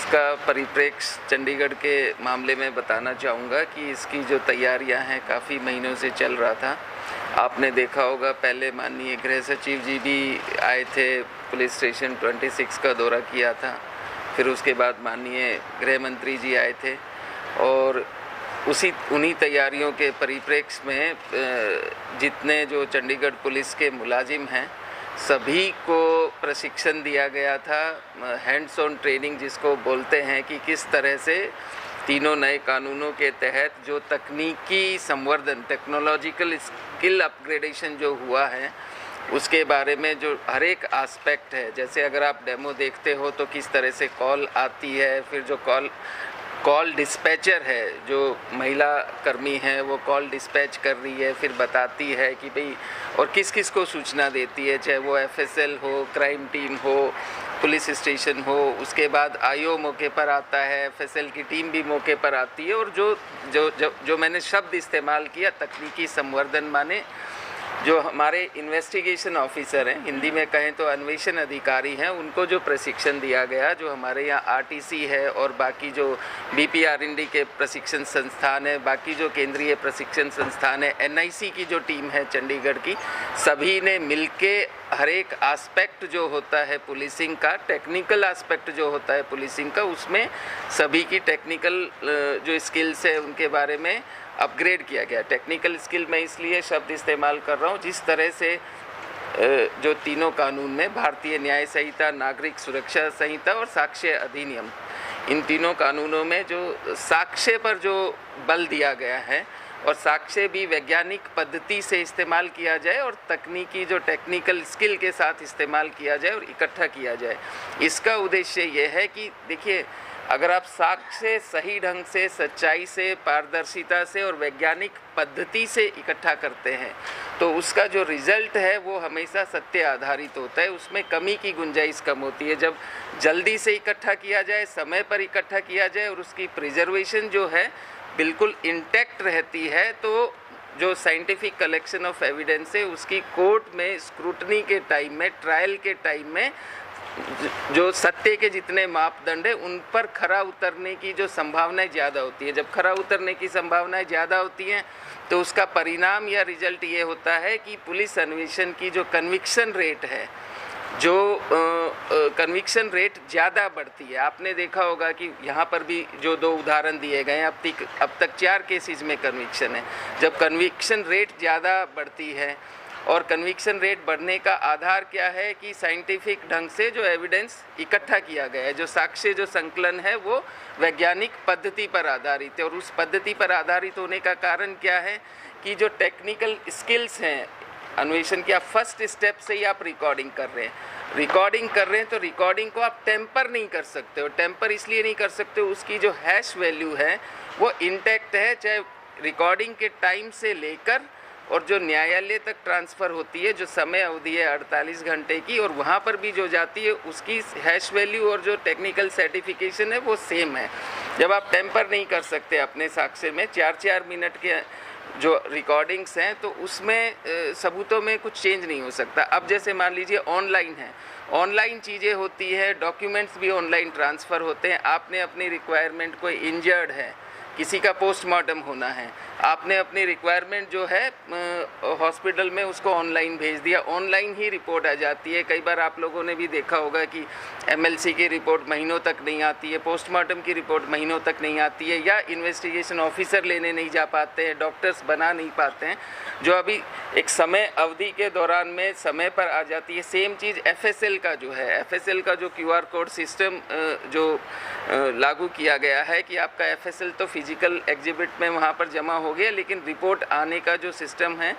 उसका परिप्रेक्ष्य चंडीगढ़ के मामले में बताना चाहूँगा कि इसकी जो तैयारियां हैं काफ़ी महीनों से चल रहा था। आपने देखा होगा पहले माननीय गृह सचिव जी भी आए थे, पुलिस स्टेशन 26 का दौरा किया था। फिर उसके बाद माननीय गृह मंत्री जी आए थे और उन्हीं तैयारियों के परिप्रेक्ष्य में जितने जो चंडीगढ़ पुलिस के मुलाजिम हैं सभी को प्रशिक्षण दिया गया था, हैंड्स ऑन ट्रेनिंग जिसको बोलते हैं, कि किस तरह से तीनों नए कानूनों के तहत जो तकनीकी संवर्धन, टेक्नोलॉजिकल स्किल अपग्रेडेशन जो हुआ है उसके बारे में जो हर एक एस्पेक्ट है, जैसे अगर आप डेमो देखते हो तो किस तरह से कॉल आती है, फिर जो कॉल डिस्पैचर है, जो महिला कर्मी है वो कॉल डिस्पैच कर रही है, फिर बताती है कि भाई और किस किस को सूचना देती है, चाहे वो एफएसएल हो, क्राइम टीम हो, पुलिस स्टेशन हो। उसके बाद आईओ मौके पर आता है, एफएसएल की टीम भी मौके पर आती है। और जो मैंने शब्द इस्तेमाल किया तकनीकी संवर्धन, माने जो हमारे इन्वेस्टिगेशन ऑफिसर हैं, हिंदी में कहें तो अन्वेषण अधिकारी हैं, उनको जो प्रशिक्षण दिया गया, जो हमारे यहाँ आरटीसी है और बाकी जो बीपीआरएनडी के प्रशिक्षण संस्थान है, बाकी जो केंद्रीय प्रशिक्षण संस्थान है, एनआईसी की जो टीम है चंडीगढ़ की, सभी ने मिलके हर एक एस्पेक्ट जो होता है पुलिसिंग का, टेक्निकल एस्पेक्ट जो होता है पुलिसिंग का, उसमें सभी की टेक्निकल जो स्किल्स है उनके बारे में अपग्रेड किया गया। टेक्निकल स्किल मैं इसलिए शब्द इस्तेमाल कर रहा हूँ, जिस तरह से जो तीनों कानून में भारतीय न्याय संहिता, नागरिक सुरक्षा संहिता और साक्ष्य अधिनियम, इन तीनों कानूनों में जो साक्ष्य पर जो बल दिया गया है और साक्ष्य भी वैज्ञानिक पद्धति से इस्तेमाल किया जाए और तकनीकी जो टेक्निकल स्किल के साथ इस्तेमाल किया जाए और इकट्ठा किया जाए। इसका उद्देश्य ये है कि देखिए, अगर आप साक्ष्य सही ढंग से, सच्चाई से, पारदर्शिता से और वैज्ञानिक पद्धति से इकट्ठा करते हैं तो उसका जो रिजल्ट है वो हमेशा सत्य आधारित होता है, उसमें कमी की गुंजाइश कम होती है। जब जल्दी से इकट्ठा किया जाए, समय पर इकट्ठा किया जाए और उसकी प्रिजर्वेशन जो है बिल्कुल इंटैक्ट रहती है, तो जो साइंटिफिक कलेक्शन ऑफ एविडेंस है उसकी कोर्ट में स्क्रूटनी के टाइम में, ट्रायल के टाइम में जो सत्य के जितने मापदंड है उन पर खरा उतरने की जो संभावनाएं ज़्यादा होती है। जब खरा उतरने की संभावनाएं ज़्यादा होती हैं तो उसका परिणाम या रिजल्ट ये होता है कि पुलिस अन्वेषण की जो कन्विक्शन रेट है, जो कन्विक्शन रेट ज़्यादा बढ़ती है। आपने देखा होगा कि यहाँ पर भी जो 2 उदाहरण दिए गए हैं, अब तक 4 केसेस में कन्विक्शन है। जब कन्विक्शन रेट ज़्यादा बढ़ती है और कन्विक्शन रेट बढ़ने का आधार क्या है कि साइंटिफिक ढंग से जो एविडेंस इकट्ठा किया गया है, जो साक्ष्य, जो संकलन है वो वैज्ञानिक पद्धति पर आधारित है। और उस पद्धति पर आधारित होने का कारण क्या है कि जो टेक्निकल स्किल्स हैं अन्वेषण की, आप फर्स्ट स्टेप से ही आप रिकॉर्डिंग कर रहे हैं तो रिकॉर्डिंग को आप टेम्पर नहीं कर सकते हो। टेम्पर इसलिए नहीं कर सकते, उसकी जो हैश वैल्यू है वो इंटैक्ट है, चाहे रिकॉर्डिंग के टाइम से लेकर और जो न्यायालय तक ट्रांसफ़र होती है, जो समय अवधि है 48 घंटे की, और वहाँ पर भी जो जाती है उसकी हैश वैल्यू और जो टेक्निकल सर्टिफिकेशन है वो सेम है। जब आप टेम्पर नहीं कर सकते अपने साक्ष्य में, 4-4 मिनट के जो रिकॉर्डिंग्स हैं तो उसमें सबूतों में कुछ चेंज नहीं हो सकता। अब जैसे मान लीजिए ऑनलाइन है, ऑनलाइन चीज़ें होती है, डॉक्यूमेंट्स भी ऑनलाइन ट्रांसफ़र होते हैं। आपने अपनी रिक्वायरमेंट, कोई इंजर्ड है, किसी का पोस्टमार्टम होना है, आपने अपनी रिक्वायरमेंट जो है हॉस्पिटल में उसको ऑनलाइन भेज दिया, ऑनलाइन ही रिपोर्ट आ जाती है। कई बार आप लोगों ने भी देखा होगा कि एमएलसी की रिपोर्ट महीनों तक नहीं आती है, पोस्टमार्टम की रिपोर्ट महीनों तक नहीं आती है, या इन्वेस्टिगेशन ऑफिसर लेने नहीं जा पाते हैं, डॉक्टर्स बना नहीं पाते हैं, जो अभी एक समय अवधि के दौरान में समय पर आ जाती है। सेम चीज़ एफएसएल का जो है, एफएसएल का जो क्यूआर कोड सिस्टम जो लागू किया गया है कि आपका एफएसएल तो फिजिकल एग्जिबिट में वहाँ पर जमा हो गया, लेकिन रिपोर्ट आने का जो सिस्टम है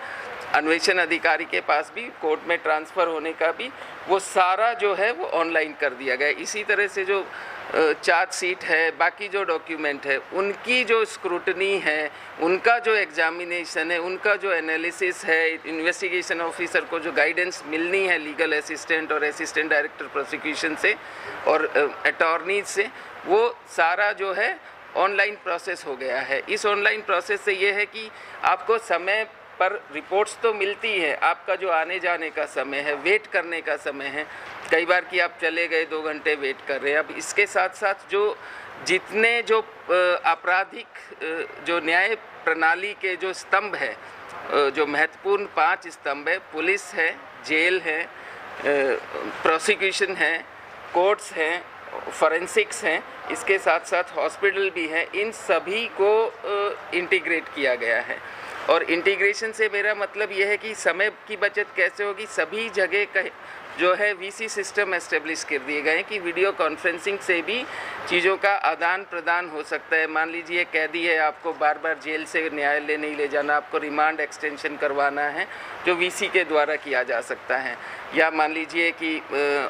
अन्वेषण अधिकारी के पास भी, कोर्ट में ट्रांसफ़र होने का भी, वो सारा जो है वो ऑनलाइन कर दिया गया। इसी तरह से जो चार्जशीट है, बाकी जो डॉक्यूमेंट है, उनकी जो स्क्रूटनी है, उनका जो एग्जामिनेशन है, उनका जो एनालिसिस है, इन्वेस्टिगेशन ऑफिसर को जो गाइडेंस मिलनी है लीगल असिस्टेंट और असिस्टेंट डायरेक्टर प्रोसिक्यूशन से और अटॉर्नीज से, वो सारा जो है ऑनलाइन प्रोसेस हो गया है। इस ऑनलाइन प्रोसेस से ये है कि आपको समय पर रिपोर्ट्स तो मिलती है, आपका जो आने जाने का समय है, वेट करने का समय है, कई बार कि आप चले गए 2 घंटे वेट कर रहे हैं। अब इसके साथ साथ जितने आपराधिक जो न्याय प्रणाली के जो स्तंभ है, जो महत्वपूर्ण 5 स्तंभ है, पुलिस है, जेल है, प्रोसिक्यूशन है, कोर्ट्स हैं, फॉरेंसिक्स हैं, इसके साथ साथ हॉस्पिटल भी है, इन सभी को इंटीग्रेट किया गया है। और इंटीग्रेशन से मेरा मतलब ये है कि समय की बचत कैसे होगी। सभी जगह जो है वीसी सिस्टम एस्टेब्लिश कर दिए गए हैं कि वीडियो कॉन्फ्रेंसिंग से भी चीज़ों का आदान प्रदान हो सकता है। मान लीजिए कैदी है, आपको बार बार जेल से न्यायालय नहीं ले जाना, आपको रिमांड एक्सटेंशन करवाना है जो वीसी के द्वारा किया जा सकता है। या मान लीजिए कि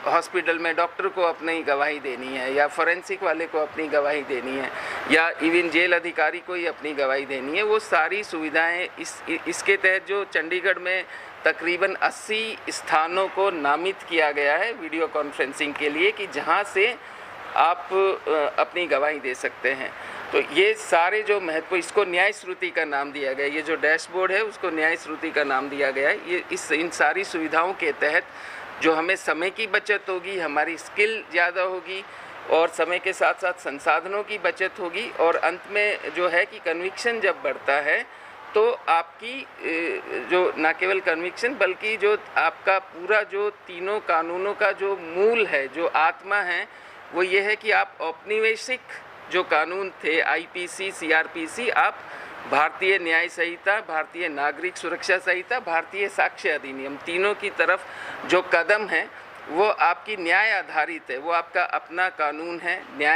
हॉस्पिटल में डॉक्टर को अपनी गवाही देनी है, या फॉरेंसिक वाले को अपनी गवाही देनी है, या इवन जेल अधिकारी को ही अपनी गवाही देनी है। वो सारी सुविधाएं इसके तहत जो चंडीगढ़ में तकरीबन 80 स्थानों को नामित किया गया है वीडियो कॉन्फ्रेंसिंग के लिए कि जहां से आप अपनी गवाही दे सकते हैं। तो ये सारे जो महत्व, इसको न्याय श्रुति का नाम दिया गया है। ये जो डैशबोर्ड है उसको न्याय श्रुति का नाम दिया गया है। ये इन सारी सुविधाओं के तहत जो हमें समय की बचत होगी, हमारी स्किल ज़्यादा होगी, और समय के साथ साथ संसाधनों की बचत होगी, और अंत में जो है कि कन्विक्शन जब बढ़ता है तो आपकी जो न केवल कन्विक्शन बल्कि जो आपका पूरा जो तीनों कानूनों का जो मूल है, जो आत्मा है, वो ये है कि आप औपनिवेशिक जो कानून थे आईपीसी, सीआरपीसी, आप भारतीय न्याय संहिता, भारतीय नागरिक सुरक्षा संहिता, भारतीय साक्ष्य अधिनियम, तीनों की तरफ जो कदम है वो आपकी न्याय आधारित है, वो आपका अपना कानून है। न्याय